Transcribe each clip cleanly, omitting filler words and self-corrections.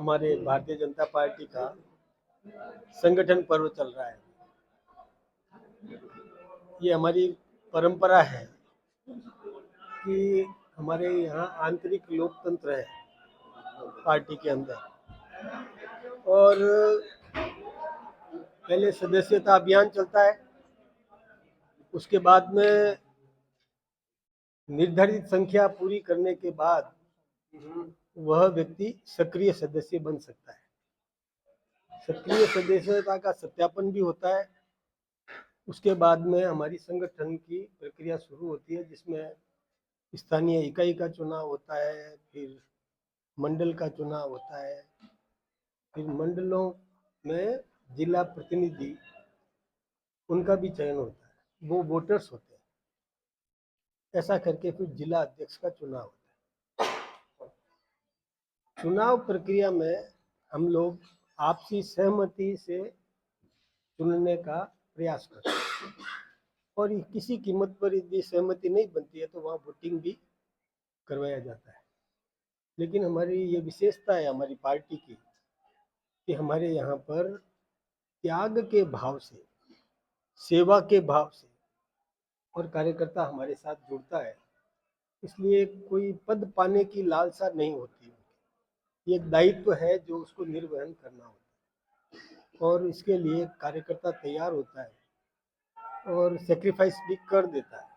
हमारे भारतीय जनता पार्टी का संगठन पर्व चल रहा है। ये हमारी परंपरा है कि हमारे यहाँ आंतरिक लोकतंत्र है पार्टी के अंदर, और पहले सदस्यता अभियान चलता है, उसके बाद में निर्धारित संख्या पूरी करने के बाद वह व्यक्ति सक्रिय सदस्य बन सकता है। सक्रिय सदस्यता का सत्यापन भी होता है। उसके बाद में हमारी संगठन की प्रक्रिया शुरू होती है, जिसमें स्थानीय इकाई का चुनाव होता है, फिर मंडल का चुनाव होता है, फिर मंडलों में जिला प्रतिनिधि उनका भी चयन होता है, वो वोटर्स होते हैं। ऐसा करके फिर जिला अध्यक्ष का चुनाव होता है। चुनाव प्रक्रिया में हम लोग आपसी सहमति से चुनने का प्रयास करते हैं, और किसी कीमत पर यदि सहमति नहीं बनती है तो वहाँ वोटिंग भी करवाया जाता है। लेकिन हमारी ये विशेषता है हमारी पार्टी की कि हमारे यहाँ पर त्याग के भाव से, सेवा के भाव से और कार्यकर्ता हमारे साथ जुड़ता है, इसलिए कोई पद पाने की लालसा नहीं होती। ये एक दायित्व है जो उसको निर्वहन करना होता है, और इसके लिए कार्यकर्ता तैयार होता है और सेक्रीफाइस भी कर देता है।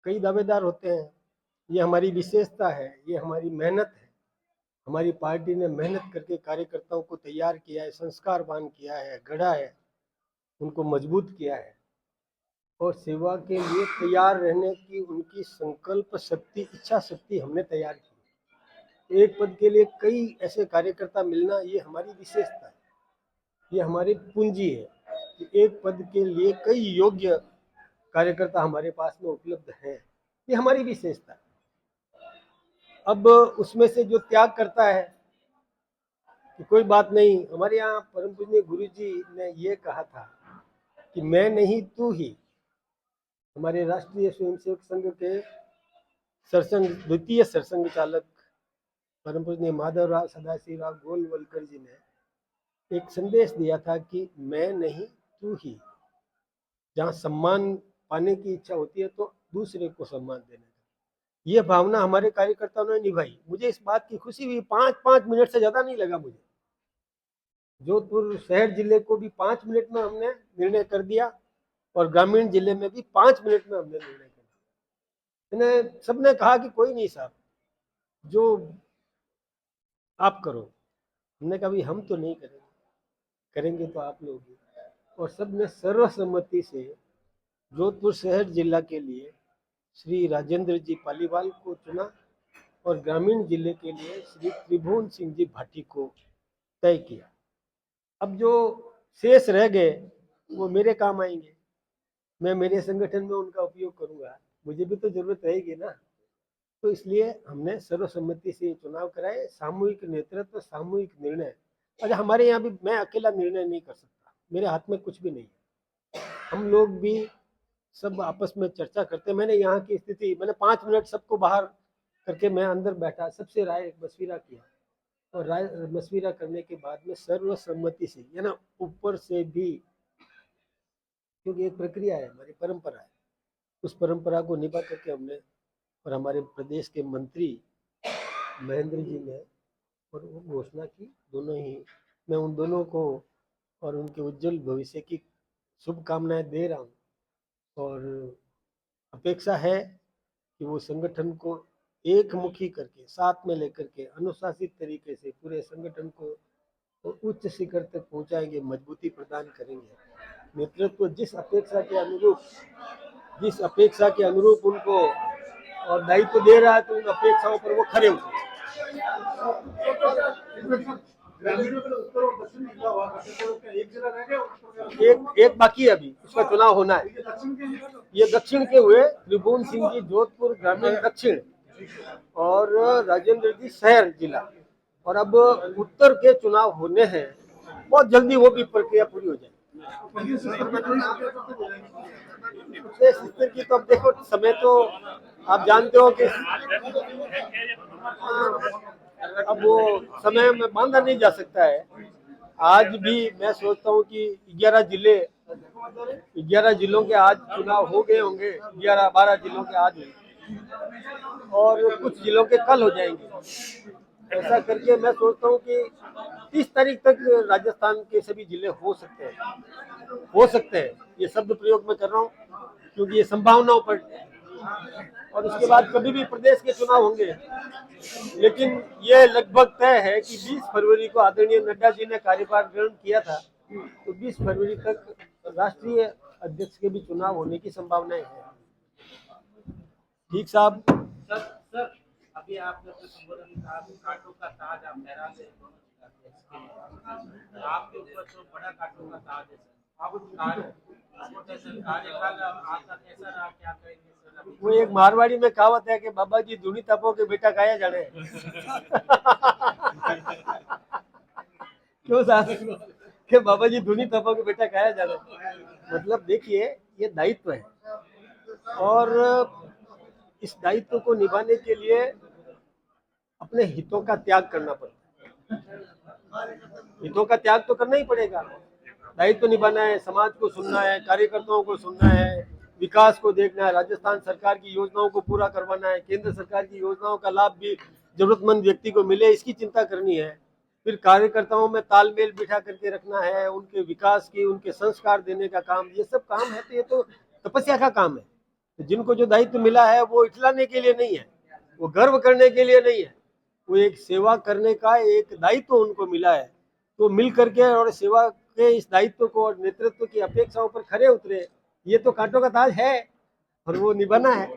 कई दावेदार होते हैं, ये हमारी विशेषता है, ये हमारी मेहनत है। हमारी पार्टी ने मेहनत करके कार्यकर्ताओं को तैयार किया है, संस्कारवान किया है, गढ़ा है, उनको मजबूत किया है, और सेवा के लिए तैयार रहने की उनकी संकल्प शक्ति, इच्छा शक्ति हमने तैयार की। एक पद के लिए कई ऐसे कार्यकर्ता मिलना, ये हमारी विशेषता है, ये हमारी पूंजी है कि एक पद के लिए कई योग्य कार्यकर्ता हमारे पास में उपलब्ध हैं। ये हमारी विशेषता है। अब उसमें से जो त्याग करता है कि कोई बात नहीं, हमारे यहाँ परम पूज्य गुरु जी ने ये कहा था कि मैं नहीं तू ही। हमारे राष्ट्रीय स्वयंसेवक संघ के सरसंघ द्वितीय सरसंघ चालक परम पूज्य माधवराव सदाशिवराव गोलवलकर जी ने एक संदेश दिया था कि मैं नहीं तू ही। जहाँ सम्मान पाने की इच्छा होती है तो दूसरे को सम्मान देने का, ये भावना हमारे कार्यकर्ताओं ने निभाई। मुझे इस बात की खुशी हुई, 5 मिनट से ज्यादा नहीं लगा मुझे। जोधपुर शहर जिले को भी 5 मिनट में हमने निर्णय कर दिया, और ग्रामीण जिले में भी 5 मिनट में हमने निर्णय कर दिया। सबने कहा कि कोई नहीं साहब, जो आप करो। हमने कहा भी हम तो नहीं करेंगे, करेंगे तो आप लोग ही। और सबने सर्वसम्मति से जोधपुर शहर जिला के लिए श्री राजेंद्र जी पालीवाल को चुना, और ग्रामीण जिले के लिए श्री त्रिभुवन सिंह जी भाटी को तय किया। अब जो शेष रह गए वो मेरे काम आएंगे, मैं मेरे संगठन में उनका उपयोग करूंगा, मुझे भी तो जरूरत रहेगी ना। तो इसलिए हमने सर्वसम्मति से चुनाव कराए, सामूहिक नेतृत्व, सामूहिक निर्णय। अच्छा, हमारे यहाँ भी मैं अकेला निर्णय नहीं कर सकता, मेरे हाथ में कुछ भी नहीं है। हम लोग भी सब आपस में चर्चा करते हैं। मैंने यहाँ की स्थिति, मैंने 5 मिनट सबको बाहर करके मैं अंदर बैठा, सबसे राय मशविरा किया, और राय मशविरा करने के बाद में सर्वसम्मति से, या ना ऊपर से भी, क्योंकि एक प्रक्रिया है, हमारी परंपरा है, उस परंपरा को निभा करके हमने, और हमारे प्रदेश के मंत्री महेंद्र जी ने और वो घोषणा की। दोनों ही, मैं उन दोनों को और उनके उज्जवल भविष्य की शुभकामनाएं दे रहा हूँ, और अपेक्षा है कि वो संगठन को एक मुखी करके, साथ में लेकर के, अनुशासित तरीके से पूरे संगठन को उच्च शिखर तक पहुंचाएंगे, मजबूती प्रदान करेंगे। नेतृत्व जिस अपेक्षा के अनुरूप उनको और दायित्व दे रहा है, तो उन अपेक्षाओं पर वो खरे उतरे। एक बाकी है, अभी उसका चुनाव होना है। ये दक्षिण के हुए त्रिभुवन सिंह जी जोधपुर ग्रामीण दक्षिण, और राजेंद्र जी शहर जिला, और अब उत्तर के चुनाव होने हैं। बहुत जल्दी वो भी प्रक्रिया पूरी हो जाएगी। स्तर की तो अब देखो, समय तो आप जानते हो कि अब वो समय में बांधा नहीं जा सकता है। आज भी मैं सोचता हूँ कि 11 जिलों के आज चुनाव हो गए होंगे, 11-12 जिलों के आज हुए और कुछ जिलों के कल हो जाएंगे। ऐसा करके मैं सोचता हूँ कि 30 तारीख तक राजस्थान के सभी जिले हो सकते हैं। ये शब्द प्रयोग मैं कर रहा हूँ क्योंकि ये संभावनाओं पर, और उसके बाद कभी भी प्रदेश के चुनाव होंगे। लेकिन ये लगभग तय है कि 20 फरवरी को आदरणीय नड्डा जी ने कार्यभार ग्रहण किया था, तो 20 फरवरी तक राष्ट्रीय अध्यक्ष के भी चुनाव होने की संभावनाएं हैं। ठीक साहब। सर सर अभी आपने अपने संबोधन में कहा कांटों का ताज आप लहरा से आपके ऊपर तो बड़ा कांटों का ताज है सर। आप कार्यकाल आपका कैसा रहा, क्या करेंगे सर? वो एक मारवाड़ी में कहावत है कि बाबा जी धूनी तपो के बेटा खाया जाने। क्यों साहब कि बाबा जी धूनी तपो के बेटा खाया जाने, मतलब देखिए ये दायित्व है और इस दायित्व को निभाने के लिए अपने हितों का त्याग करना पड़ता है। हितों का त्याग तो करना ही पड़ेगा। दायित्व निभाना है, समाज को सुनना है, कार्यकर्ताओं को सुनना है, विकास को देखना है, राजस्थान सरकार की योजनाओं को पूरा करवाना है, केंद्र सरकार की योजनाओं का लाभ भी जरूरतमंद व्यक्ति को मिले इसकी चिंता करनी है। फिर कार्यकर्ताओं में तालमेल बिठा करके रखना है, उनके विकास की, उनके संस्कार देने का काम, ये सब काम है। तो ये तो तपस्या का काम है। जिनको जो दायित्व मिला है वो इठलाने के लिए नहीं है, वो गर्व करने के लिए नहीं है, वो एक सेवा करने का एक दायित्व उनको मिला है। तो मिल करके और सेवा के इस दायित्व को और नेतृत्व की अपेक्षाओं पर खरे उतरे। ये तो कांटों का ताज है और वो निभाना है।